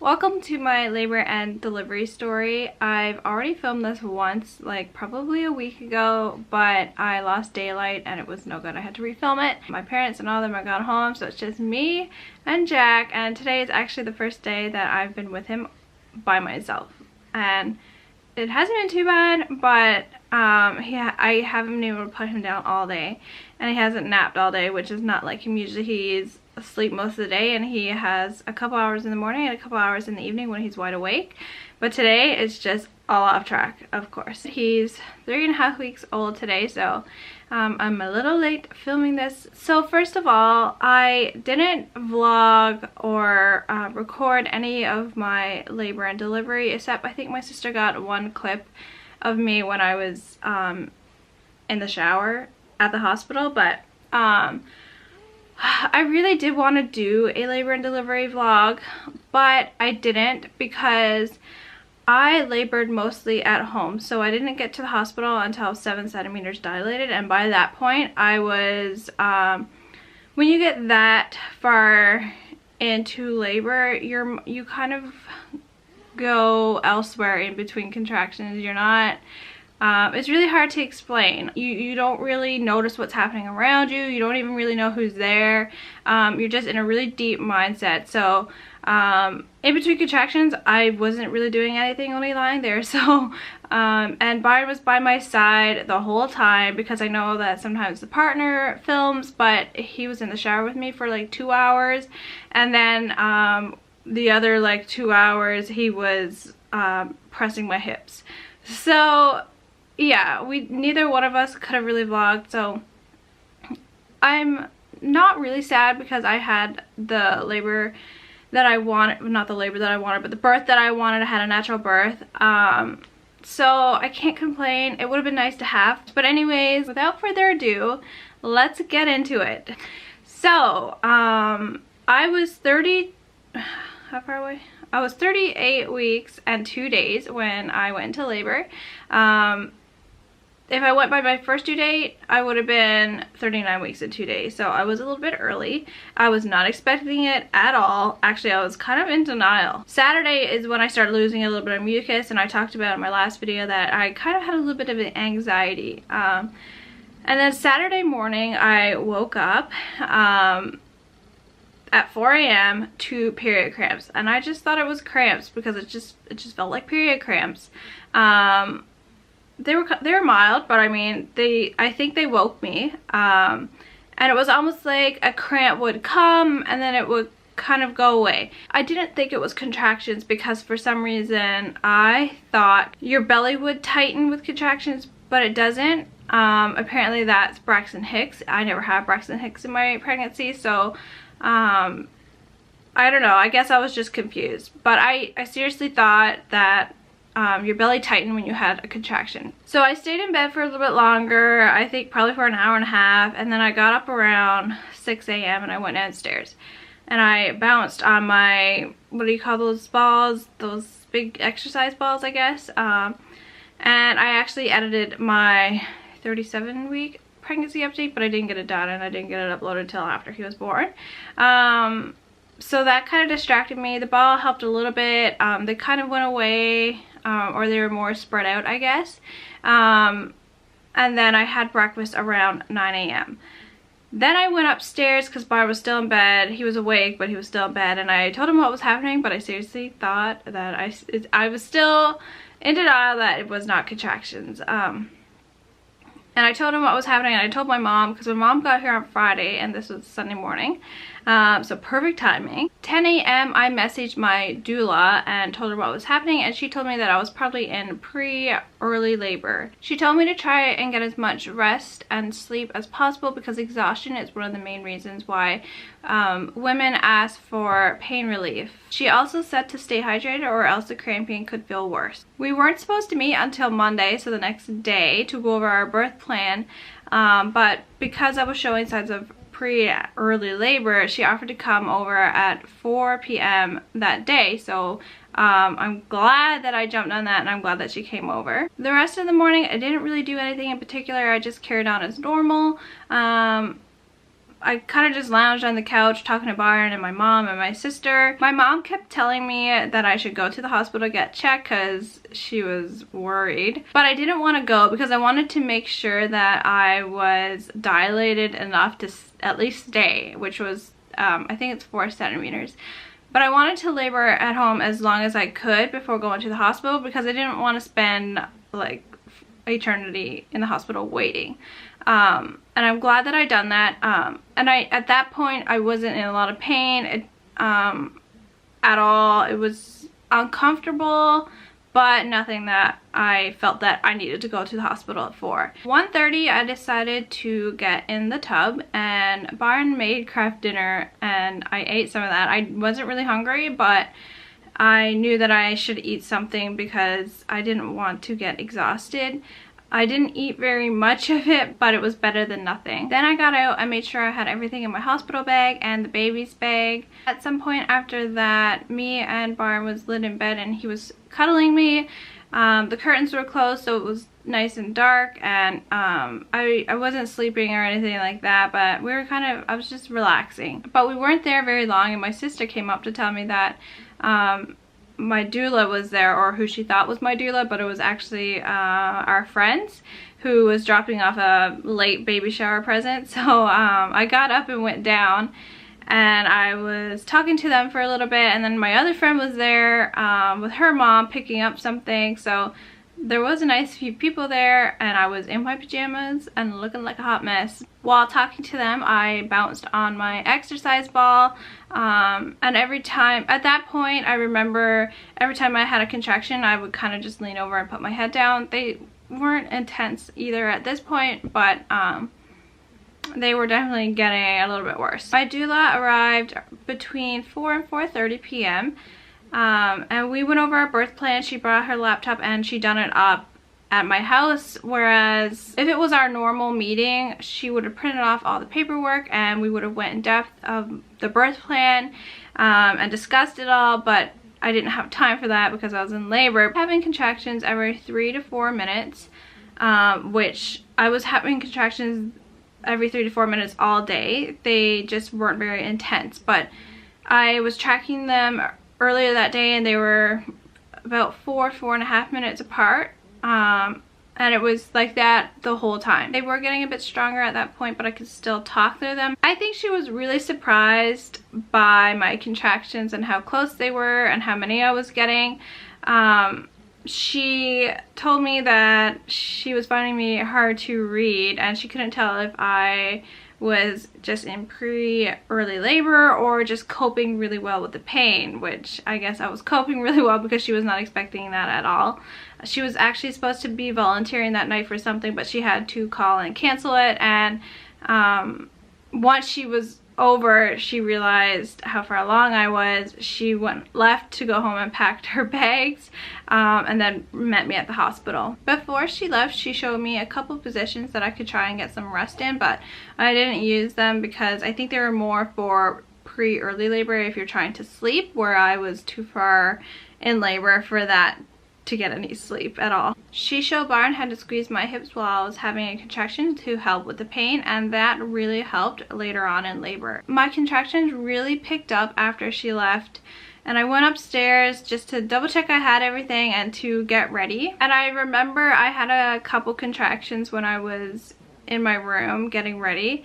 Welcome to my labor and delivery story. I've already filmed this once, like probably a week ago, but I lost daylight and it was no good. I had to refilm it. My parents and all of them are gone home, so it's just me and Jack, and today is actually the first day that I've been with him by myself. And it hasn't been too bad, but I haven't been able to put him down all day, and he hasn't napped all day, which is not like him. Usually he's asleep most of the day, and he has a couple hours in the morning and a couple hours in the evening when he's wide awake. But today it's just all off track, of course. He's 3.5 weeks old today, so I'm a little late filming this. So first of all, I didn't vlog or record any of my labor and delivery, except I think my sister got one clip of me when I was in the shower at the hospital, but I really did want to do a labor and delivery vlog, but I didn't because I labored mostly at home. So I didn't get to the hospital until 7 centimeters dilated, and by that point I was, when you get that far into labor, you kind of go elsewhere in between contractions. You're not, it's really hard to explain. You don't really notice what's happening around you. You don't even really know who's there. You're just in a really deep mindset. So in between contractions, I wasn't really doing anything, only lying there. So and Byron was by my side the whole time, because I know that sometimes the partner films, but he was in the shower with me for like 2 hours, and then the other like 2 hours he was pressing my hips. So yeah, neither one of us could have really vlogged. So I'm not really sad because I had the labor that I wanted, not the labor that I wanted, but the birth that I wanted. I had a natural birth. So I can't complain. It would have been nice to have. But anyways, without further ado, let's get into it. So I was 30, how far away? I was 38 weeks and 2 days when I went into labor. If I went by my first due date, I would have been 39 weeks and 2 days. So I was a little bit early. I was not expecting it at all. Actually, I was kind of in denial. Saturday is when I started losing a little bit of mucus, and I talked about in my last video that I kind of had a little bit of anxiety. And then Saturday morning, I woke up at 4 a.m. to period cramps, and I just thought it was cramps because it just felt like period cramps. They were mild, but I mean, I think they woke me, and it was almost like a cramp would come and then it would kind of go away. I didn't think it was contractions because for some reason I thought your belly would tighten with contractions, but it doesn't. Apparently that's Braxton Hicks. I never had Braxton Hicks in my pregnancy, so I don't know, I guess I was just confused. But I seriously thought that your belly tightened when you had a contraction. So I stayed in bed for a little bit longer, I think probably for an hour and a half, and then I got up around 6 a.m. and I went downstairs. And I bounced on my, what do you call those balls? Those big exercise balls, I guess. And I actually edited my 37-week pregnancy update, but I didn't get it done, and I didn't get it uploaded until after he was born. So that kind of distracted me. The ball helped a little bit. They kind of went away, or they were more spread out, I guess. And then I had breakfast around 9 a.m. Then I went upstairs because Bar was still in bed. He was awake, but he was still in bed, and I told him what was happening, but I seriously thought that I was still in denial that it was not contractions. And I told him what was happening, and I told my mom, because my mom got here on Friday and this was Sunday morning. So perfect timing. 10 a.m. I messaged my doula and told her what was happening, and she told me that I was probably in early labor. She told me to try and get as much rest and sleep as possible because exhaustion is one of the main reasons why women ask for pain relief. She also said to stay hydrated or else the cramping could feel worse. We weren't supposed to meet until Monday, so the next day, to go over our birth plan, but because I was showing signs of early labor, she offered to come over at 4 p.m. that day. So I'm glad that I jumped on that, and I'm glad that she came over. The rest of the morning I didn't really do anything in particular. I just carried on as normal. I kind of just lounged on the couch talking to Byron and my mom and my sister. My mom kept telling me that I should go to the hospital to get checked because she was worried. But I didn't want to go because I wanted to make sure that I was dilated enough to at least stay, which was, I think it's 4 centimeters. But I wanted to labor at home as long as I could before going to the hospital because I didn't want to spend like eternity in the hospital waiting. And I'm glad that I done that. And at that point I wasn't in a lot of pain at all. It was uncomfortable, but nothing that I felt that I needed to go to the hospital for. 1:30 I decided to get in the tub, and Byron made craft dinner and I ate some of that. I wasn't really hungry, but I knew that I should eat something because I didn't want to get exhausted. I didn't eat very much of it, but it was better than nothing. Then I got out, I made sure I had everything in my hospital bag and the baby's bag. At some point after that, me and Byron was lit in bed and he was cuddling me. The curtains were closed, so it was nice and dark, and I wasn't sleeping or anything like that, but we were I was just relaxing. But we weren't there very long, and my sister came up to tell me that my doula was there, or who she thought was my doula, but it was actually our friends who was dropping off a late baby shower present. So I got up and went down, and I was talking to them for a little bit, and then my other friend was there with her mom picking up something. So there was a nice few people there, and I was in my pajamas and looking like a hot mess. While talking to them, I bounced on my exercise ball, and every time, at that point, I remember every time I had a contraction, I would kind of just lean over and put my head down. They weren't intense either at this point, but they were definitely getting a little bit worse. My doula arrived between 4 and 4:30 p.m. And we went over our birth plan. She brought her laptop and she done it up at my house, whereas if it was our normal meeting, she would have printed off all the paperwork and we would have went in depth of the birth plan and discussed it all, but I didn't have time for that because I was in labor. Having contractions every 3 to 4 minutes, which I was having contractions every 3 to 4 minutes all day. They just weren't very intense, but I was tracking them earlier that day and they were about 4.5 minutes apart, and it was like that the whole time. They were getting a bit stronger at that point, but I could still talk through them. I think she was really surprised by my contractions and how close they were and how many I was getting. She told me that she was finding me hard to read and she couldn't tell if I was just in pre-early labor or just coping really well with the pain, which I guess I was coping really well because she was not expecting that at all. She was actually supposed to be volunteering that night for something, but she had to call and cancel it, and once she was over, she realized how far along I was. She left to go home and packed her bags, and then met me at the hospital. Before she left, she showed me a couple positions that I could try and get some rest in, but I didn't use them because I think they were more for pre-early labor if you're trying to sleep, where I was too far in labor for that to get any sleep at all. She showed Byron how to squeeze my hips while I was having a contraction to help with the pain, and that really helped later on in labor. My contractions really picked up after she left, and I went upstairs just to double check I had everything and to get ready. And I remember I had a couple contractions when I was in my room getting ready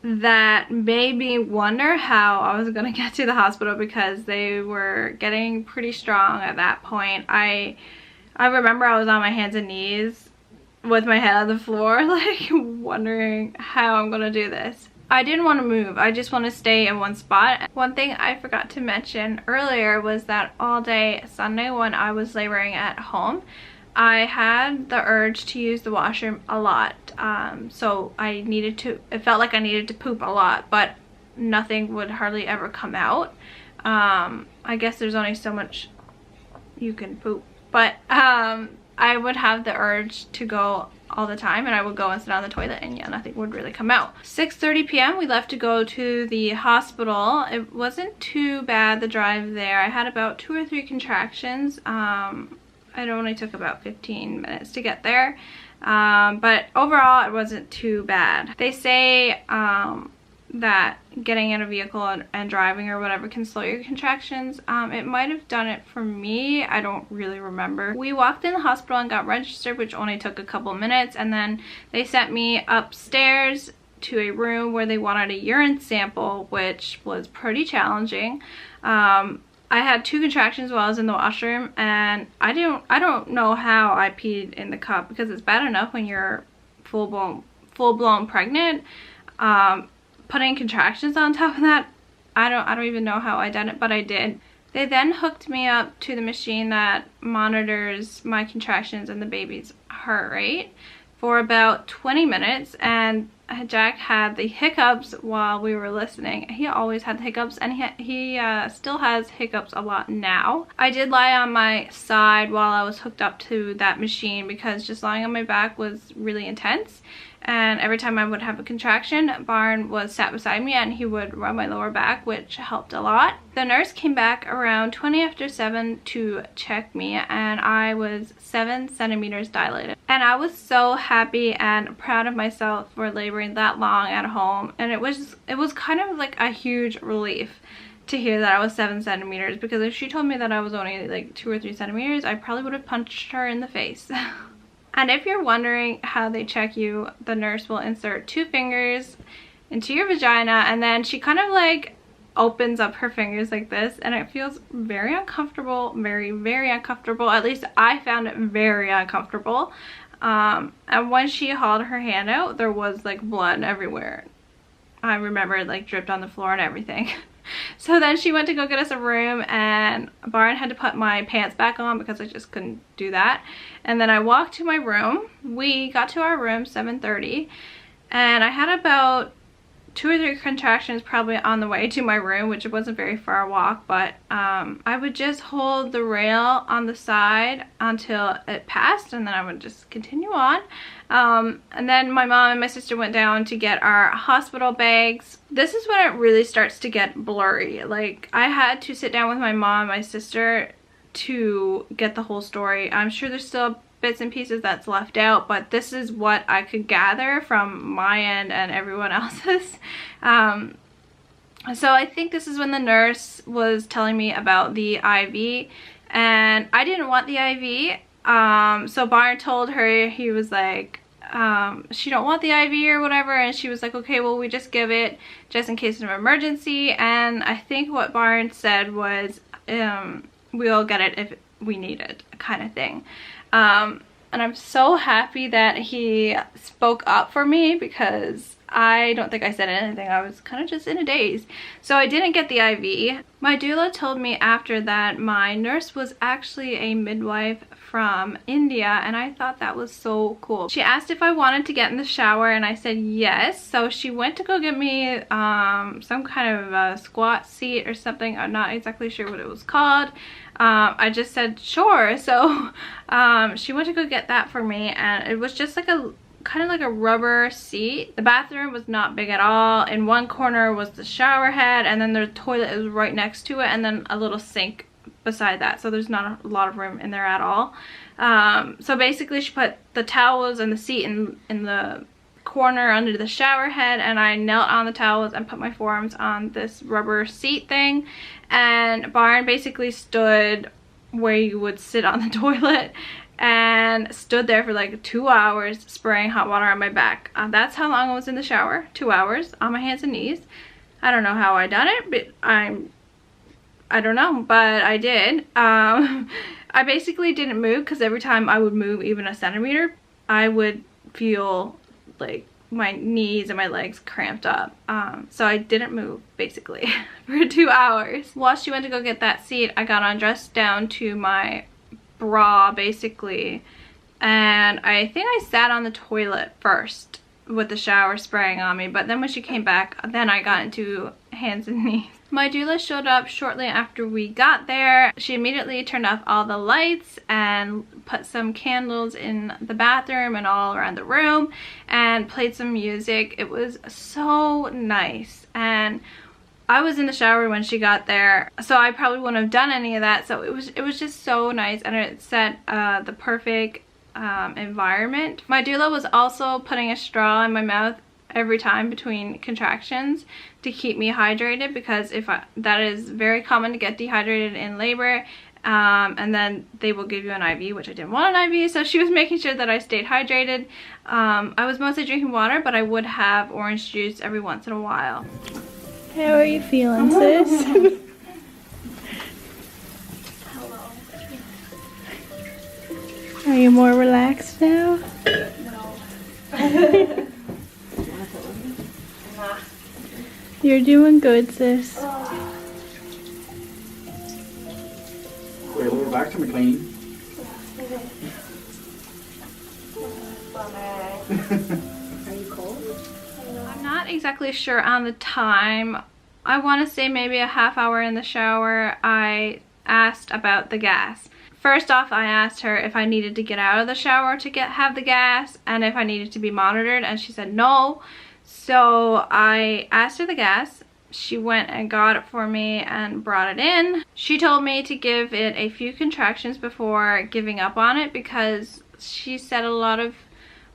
that made me wonder how I was gonna get to the hospital because they were getting pretty strong at that point. I remember I was on my hands and knees with my head on the floor, like wondering how I'm gonna do this. I didn't want to move. I just want to stay in one spot. One thing I forgot to mention earlier was that all day Sunday when I was laboring at home, I had the urge to use the washroom a lot. So it felt like I needed to poop a lot, but nothing would hardly ever come out. I guess there's only so much you can poop, but I would have the urge to go all the time, and I would go and sit on the toilet, and yeah, nothing would really come out. 6:30 p.m. we left to go to the hospital. It wasn't too bad, the drive there. I had about 2 or 3 contractions. It only took about 15 minutes to get there, but overall it wasn't too bad. They say that getting in a vehicle and driving or whatever can slow your contractions. It might have done it for me. I don't really remember. We walked in the hospital and got registered, which only took a couple minutes, and then they sent me upstairs to a room where they wanted a urine sample, which was pretty challenging. I had 2 contractions while I was in the washroom, and I don't know how I peed in the cup, because it's bad enough when you're full-blown pregnant. Putting contractions on top of that, I don't even know how I did it, but I did. They then hooked me up to the machine that monitors my contractions and the baby's heart rate for about 20 minutes, and Jack had the hiccups while we were listening. He always had the hiccups, and he still has hiccups a lot now. I did lie on my side while I was hooked up to that machine, because just lying on my back was really intense. And every time I would have a contraction, Barn was sat beside me and he would rub my lower back, which helped a lot. The nurse came back around 20 after 7 to check me, and I was 7 centimeters dilated. And I was so happy and proud of myself for laboring that long at home. And it was kind of like a huge relief to hear that I was 7 centimeters, because if she told me that I was only like 2 or 3 centimeters, I probably would have punched her in the face. And if you're wondering how they check you, the nurse will insert 2 fingers into your vagina, and then she kind of like opens up her fingers like this, and it feels very uncomfortable, very, very uncomfortable. At least I found it very uncomfortable. And when she hauled her hand out, there was like blood everywhere. I remember it like dripped on the floor and everything. So then she went to go get us a room, and Barn had to put my pants back on because I just couldn't do that. And then I walked to my room. We got to our room 7:30, and I had about 2 or 3 contractions probably on the way to my room, which it wasn't very far a walk, but I would just hold the rail on the side until it passed, and then I would just continue on. And then my mom and my sister went down to get our hospital bags. This is when it really starts to get blurry. Like, I had to sit down with my mom and my sister to get the whole story. I'm sure there's still bits and pieces that's left out, but this is what I could gather from my end and everyone else's. So I think this is when the nurse was telling me about the IV, and I didn't want the IV. So Barn told her, he was like, she don't want the IV or whatever, and she was like, okay, well, we just give it just in case of emergency. And I think what Barn said was, we'll get it if we need it, kind of thing. And I'm so happy that he spoke up for me, because I don't think I said anything. I was kind of just in a daze. So I didn't get the IV. My doula told me after that my nurse was actually a midwife from India, and I thought that was so cool. She asked if I wanted to get in the shower, and I said yes. So she went to go get me some kind of a squat seat or something. I'm not exactly sure what it was called. I just said sure. So she went to go get that for me, and it was just like a kind of like a rubber seat. The bathroom was not big at all. In one corner was the shower head, and then the toilet is right next to it, and then a little sink beside that. So there's not a lot of room in there at all. So basically she put the towels and the seat in the corner under the shower head, and I knelt on the towels and put my forearms on this rubber seat thing, and Barn basically stood where you would sit on the toilet and stood there for like 2 hours spraying hot water on my back. That's how long I was in the shower, 2 hours on my hands and knees. I don't know how I done it, but I don't know, but I did. I basically didn't move, because every time I would move even a centimeter, I would feel like my knees and my legs cramped up. So I didn't move basically for 2 hours. While she went to go get that seat, I got undressed down to my bra basically, and I think I sat on the toilet first with the shower spraying on me, but then when she came back, then I got into hands and knees. My doula showed up shortly after we got there. She immediately turned off all the lights and put some candles in the bathroom and all around the room and played some music. It was so nice, and I was in the shower when she got there, so I probably wouldn't have done any of that. So it was just so nice, and it set the perfect environment. My doula was also putting a straw in my mouth every time between contractions to keep me hydrated, because that is very common to get dehydrated in labor. And then they will give you an IV, which I didn't want an IV, so she was making sure that I stayed hydrated. I was mostly drinking water, but I would have orange juice every once in a while. How are you feeling, sis? Hello. Are you more relaxed now? No. You're doing good, sis. Wait, we're back to McLean. Are you cold? I'm not exactly sure on the time. I want to say maybe a half hour in the shower. I asked about the gas. First off, I asked her if I needed to get out of the shower to have the gas and if I needed to be monitored, and she said no. So I asked her the gas. She went and got it for me and brought it in. She told me to give it a few contractions before giving up on it, because she said a lot of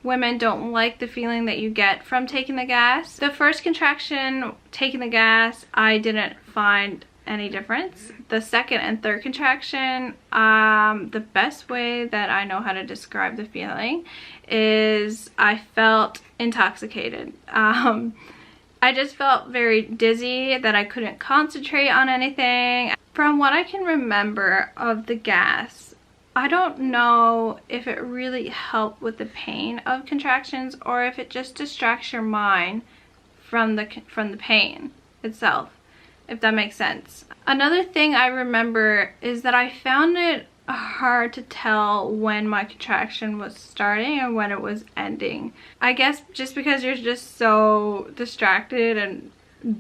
women don't like the feeling that you get from taking the gas. The first contraction, taking the gas, I didn't find any difference. The second and third contraction, the best way that I know how to describe the feeling is I felt intoxicated. I just felt very dizzy, that I couldn't concentrate on anything. From what I can remember of the gas, I don't know if it really helped with the pain of contractions or if it just distracts your mind from the pain itself, if that makes sense. Another thing I remember is that I found it hard to tell when my contraction was starting and when it was ending. I guess just because you're just so distracted and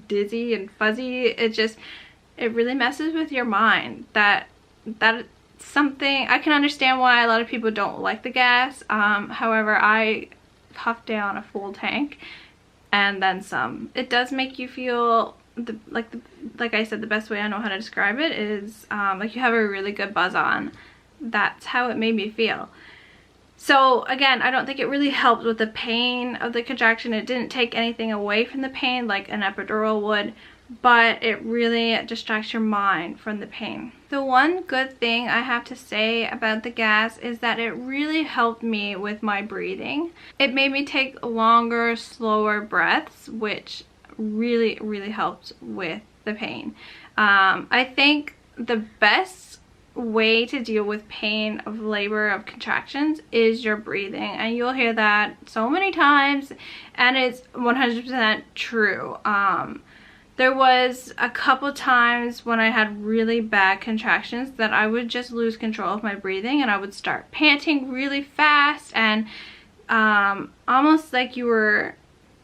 dizzy and fuzzy, it really messes with your mind. That something, I can understand why a lot of people don't like the gas. However, I puffed down a full tank and then some. It does make you feel like I said, the best way I know how to describe it is like you have a really good buzz on. That's how it made me feel. So again, I don't think it really helped with the pain of the contraction. It didn't take anything away from the pain like an epidural would, but it really distracts your mind from the pain. The one good thing I have to say about the gas is that it really helped me with my breathing. It made me take longer, slower breaths, which really helped with the pain. I think the best way to deal with pain of labor, of contractions, is your breathing, and you'll hear that so many times, and it's 100% true. There was a couple times when I had really bad contractions that I would just lose control of my breathing and I would start panting really fast and almost like you were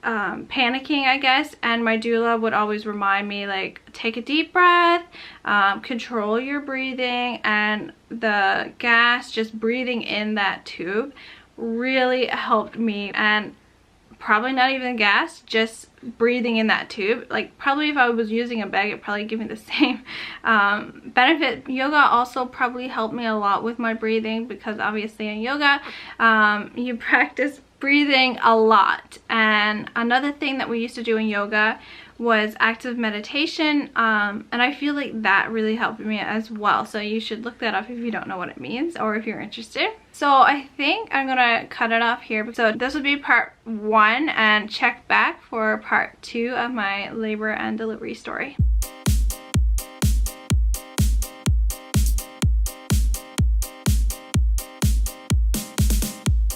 panicking, I guess, and my doula would always remind me, like, take a deep breath, control your breathing, and the gas, just breathing in that tube, really helped me. And probably not even gas, just breathing in that tube, like probably if I was using a bag, it'd probably give me the same benefit. Yoga also probably helped me a lot with my breathing, because obviously in yoga you practice breathing a lot. And another thing that we used to do in yoga was active meditation, and I feel like that really helped me as well. So you should look that up if you don't know what it means or if you're interested. So I think I'm gonna cut it off here. So this will be part 1, and check back for part 2 of my labor and delivery story.